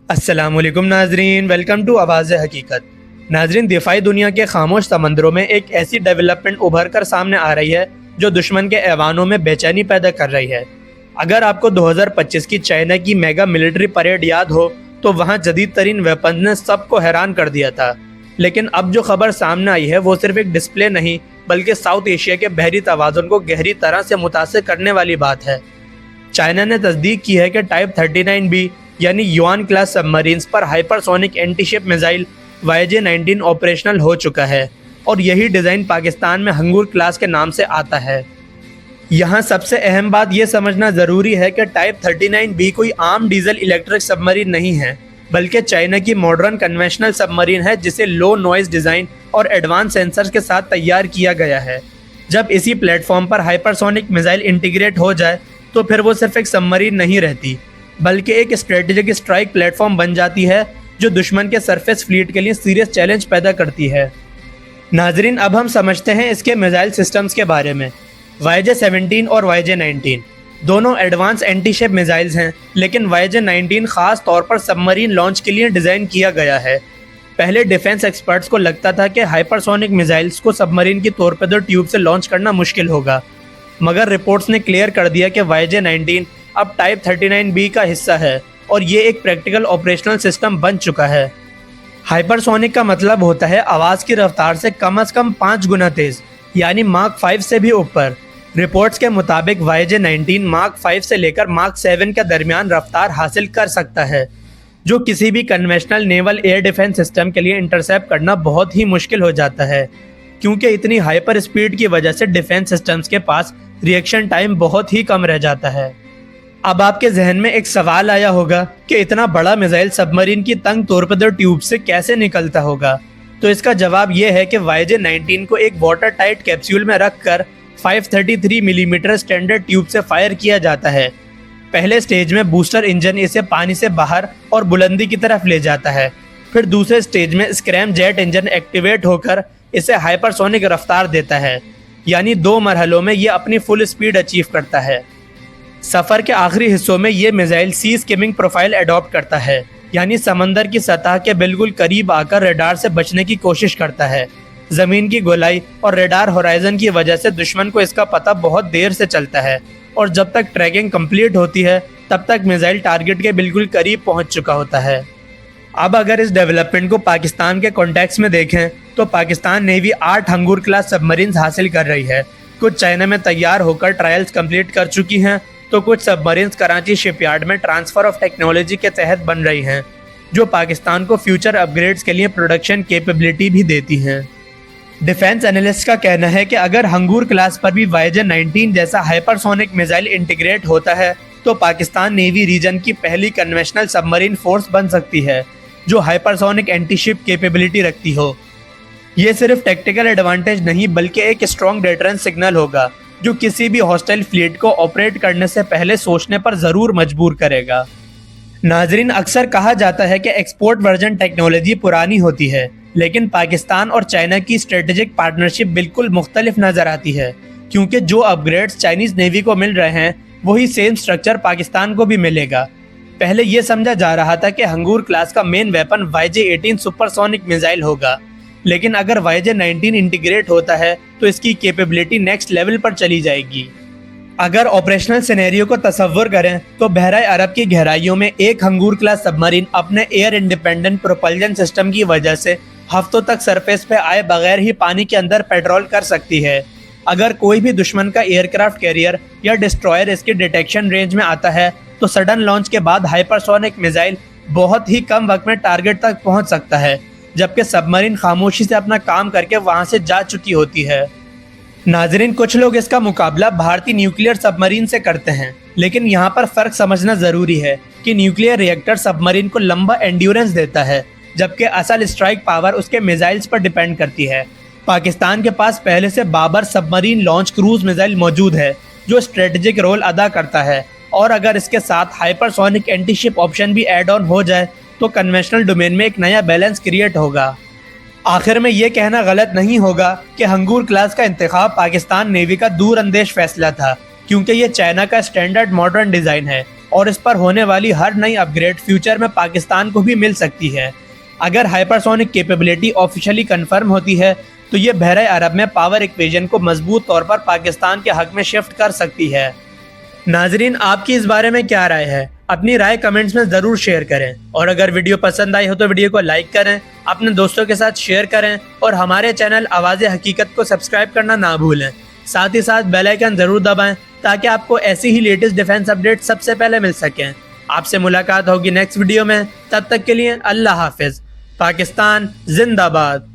अस्सलामुअलैकुम नाजरीन, welcome to आवाज़ हकीकत। नाजरीन, दिफाई दुनिया के खामोश समंदरों में एक ऐसी डेवलपमेंट उभर कर सामने आ रही है जो दुश्मन के ऐवानों में बेचैनी पैदा कर रही है। अगर आपको 2025 की चाइना की मेगा मिलिट्री परेड याद हो तो वहाँ जदीद तरीन वेपन ने सबको हैरान कर दिया था। लेकिन अब जो खबर सामने आई है वो सिर्फ एक डिस्प्ले नहीं बल्कि साउथ एशिया के बहरी तवाज़ुन को गहरी तरह से मुतासिर करने वाली बात है। चाइना ने तस्दीक की है कि टाइप 39B यानी युआन क्लास सबमरीन्स पर hypersonic antiship missile YJ-19 operational हो चुका है और यही डिज़ाइन पाकिस्तान में हंगूर क्लास के नाम से आता है। यहाँ सबसे अहम बात यह समझना ज़रूरी है कि टाइप 39B कोई आम डीजल इलेक्ट्रिक सबमरीन नहीं है, बल्कि चाइना की मॉडर्न कन्वेंशनल सबमरीन है जिसे लो नॉइज़ डिज़ाइन और एडवांस सेंसर्स के साथ तैयार किया गया है। जब इसी प्लेटफॉर्म पर हाइपरसोनिक मिसाइल इंटीग्रेट हो जाए तो फिर वो सिर्फ एक सबमरीन नहीं रहती बल्कि एक स्ट्रेटेजिक स्ट्राइक प्लेटफॉर्म बन जाती है जो दुश्मन के सरफेस फ्लीट के लिए सीरियस चैलेंज पैदा करती है। नाजरीन, अब हम समझते हैं इसके मिसाइल सिस्टम्स के बारे में। YJ-17 और YJ-19 दोनों एडवांस एंटीशिप मिसाइल्स हैं, लेकिन YJ-19 ख़ास तौर पर सबमरीन लॉन्च के लिए डिज़ाइन किया गया है। पहले डिफेंस एक्सपर्ट्स को लगता था कि हाइपरसोनिक मिसाइल्स को सबमरीन की टॉरपेडो ट्यूब से लॉन्च करना मुश्किल होगा, मगर रिपोर्ट्स ने क्लियर कर दिया कि YJ-19 अब टाइप 39B का हिस्सा है और ये एक प्रैक्टिकल ऑपरेशनल सिस्टम बन चुका है। हाइपरसोनिक का मतलब होता है आवाज़ की रफ्तार से कम 5 गुना तेज़, यानी मार्क 5 से भी ऊपर। रिपोर्ट्स के मुताबिक YJ-19 मार्क 5 से लेकर मार्क 7 के दरमियान रफ्तार हासिल कर सकता है, जो किसी भी conventional naval air defence system के लिए इंटरसेप्ट करना बहुत ही मुश्किल हो जाता है, क्योंकि इतनी हाइपर स्पीड की वजह से डिफेंस सिस्टम्स के पास रिएक्शन टाइम बहुत ही कम रह जाता है। अब आपके जहन में एक सवाल आया होगा कि इतना बड़ा मिसाइल सबमरीन की तंग टॉरपेडो ट्यूब से कैसे निकलता होगा। तो इसका जवाब यह है कि YJ-19 को एक वाटर टाइट कैप्सूल में रखकर 533 मिलीमीटर स्टैंडर्ड ट्यूब से फायर किया जाता है। पहले स्टेज में बूस्टर इंजन इसे पानी से बाहर और बुलंदी की तरफ ले जाता है। फिर दूसरे स्टेज में स्क्रैम जेट इंजन एक्टिवेट होकर इसे हाइपरसोनिक रफ्तार देता है, यानी 2 मरहलों में ये अपनी फुल स्पीड अचीव करता है। सफ़र के आखिरी हिस्सों में ये मिसाइल सी स्किमिंग प्रोफाइल अडॉप्ट करता है, यानी समंदर की सतह के बिल्कुल करीब आकर रेडार से बचने की कोशिश करता है। ज़मीन की गोलाई और रेडार होराइजन की वजह से दुश्मन को इसका पता बहुत देर से चलता है और जब तक ट्रैकिंग कंप्लीट होती है तब तक मिसाइल टारगेट के बिल्कुल करीब पहुंच चुका होता है। अब अगर इस डेवलपमेंट को पाकिस्तान के कॉन्टेक्स्ट में देखें तो पाकिस्तान नेवी 8 हंगूर क्लास सबमरीन्स हासिल कर रही है। कुछ चाइना में तैयार होकर ट्रायल्स कंप्लीट कर चुकी हैं, तो कुछ सबमरीन्स कराची शिपयार्ड में ट्रांसफ़र ऑफ टेक्नोलॉजी के तहत बन रही हैं, जो पाकिस्तान को फ्यूचर अपग्रेड्स के लिए प्रोडक्शन कैपेबिलिटी भी देती हैं। डिफेंस एनालिस्ट का कहना है कि अगर हंगूर क्लास पर भी YJ-19 जैसा हाइपरसोनिक मिसाइल इंटीग्रेट होता है तो पाकिस्तान नेवी रीजन की पहली कन्वेंशनल सबमरीन फोर्स बन सकती है जो हाइपरसोनिक एंटीशिप कैपेबिलिटी रखती हो। ये सिर्फ टेक्टिकल एडवांटेज नहीं बल्कि एक स्ट्रॉन्ग डेटरेंस सिग्नल होगा जो किसी भी हॉस्टाइल फ्लीट को ऑपरेट करने से पहले सोचने पर ज़रूर मजबूर करेगा। नाजरीन, अक्सर कहा जाता है कि एक्सपोर्ट वर्जन टेक्नोलॉजी पुरानी होती है, लेकिन पाकिस्तान और चाइना की स्ट्रेटेजिक पार्टनरशिप बिल्कुल मुख्तलिफ नज़र आती है, क्योंकि जो अपग्रेड्स चाइनीज़ नेवी को मिल रहे हैं वही सेम स्ट्रक्चर पाकिस्तान को भी मिलेगा। पहले ये समझा जा रहा था कि हंगूर क्लास का main weapon YJ-18 supersonic missile होगा, लेकिन अगर YJ-19 इंटीग्रेट होता है तो इसकी कैपेबिलिटी नेक्स्ट लेवल पर चली जाएगी। अगर ऑपरेशनल सिनेरियो को तसव्वुर करें तो बहरा अरब की गहराइयों में एक हंगूर क्लास सबमरीन अपने एयर इंडिपेंडेंट प्रोपल्जन सिस्टम की वजह से हफ्तों तक सरफेस पे आए बगैर ही पानी के अंदर पेट्रोल कर सकती है। अगर कोई भी दुश्मन का एयरक्राफ्ट कैरियर या डिस्ट्रॉयर इसके डिटेक्शन रेंज में आता है तो सडन लॉन्च के बाद हाइपरसोनिक मिसाइल बहुत ही कम वक्त में टारगेट तक पहुंच सकता है, जबकि सबमरीन खामोशी से अपना काम करके वहां से जा चुकी होती है। नाजरीन, कुछ लोग इसका मुकाबला भारतीय न्यूक्लियर सबमरीन से करते हैं, लेकिन यहाँ पर फ़र्क समझना ज़रूरी है कि न्यूक्लियर रिएक्टर सबमरीन को लंबा एंड्योरेंस देता है, जबकि असल स्ट्राइक पावर उसके मिसाइल्स पर डिपेंड करती है। पाकिस्तान के पास पहले से Babur submarine launch cruise missile मौजूद है जो स्ट्रेटेजिक रोल अदा करता है, और अगर इसके साथ हाइपरसोनिक एंटीशिप ऑप्शन भी ऐड ऑन हो जाए तो कन्वेंशनल डोमेन में एक नया बैलेंस क्रिएट होगा। आखिर में ये कहना गलत नहीं होगा कि हंगूर क्लास का इंतखाब पाकिस्तान नेवी का दूरअंदेश फैसला था, क्योंकि ये चाइना का स्टैंडर्ड मॉडर्न डिज़ाइन है और इस पर होने वाली हर नई अपग्रेड फ्यूचर में पाकिस्तान को भी मिल सकती है। अगर हाइपरसोनिक कैपेबिलिटी ऑफिशियली कंफर्म होती है तो ये बहरे अरब में पावर इक्वेशन को मजबूत तौर पर पाकिस्तान के हक में शिफ्ट कर सकती है। नाजरीन, आपकी इस बारे में क्या राय है? अपनी राय कमेंट्स में ज़रूर शेयर करें और अगर वीडियो पसंद आई हो तो वीडियो को लाइक करें, अपने दोस्तों के साथ शेयर करें और हमारे चैनल आवाज़े हकीकत को सब्सक्राइब करना ना भूलें। साथ ही साथ बेल आइकन ज़रूर दबाएं ताकि आपको ऐसी ही लेटेस्ट डिफेंस अपडेट सबसे पहले मिल सकें। आपसे मुलाकात होगी नेक्स्ट वीडियो में, तब तक के लिए अल्लाह हाफिज़। पाकिस्तान जिंदाबाद।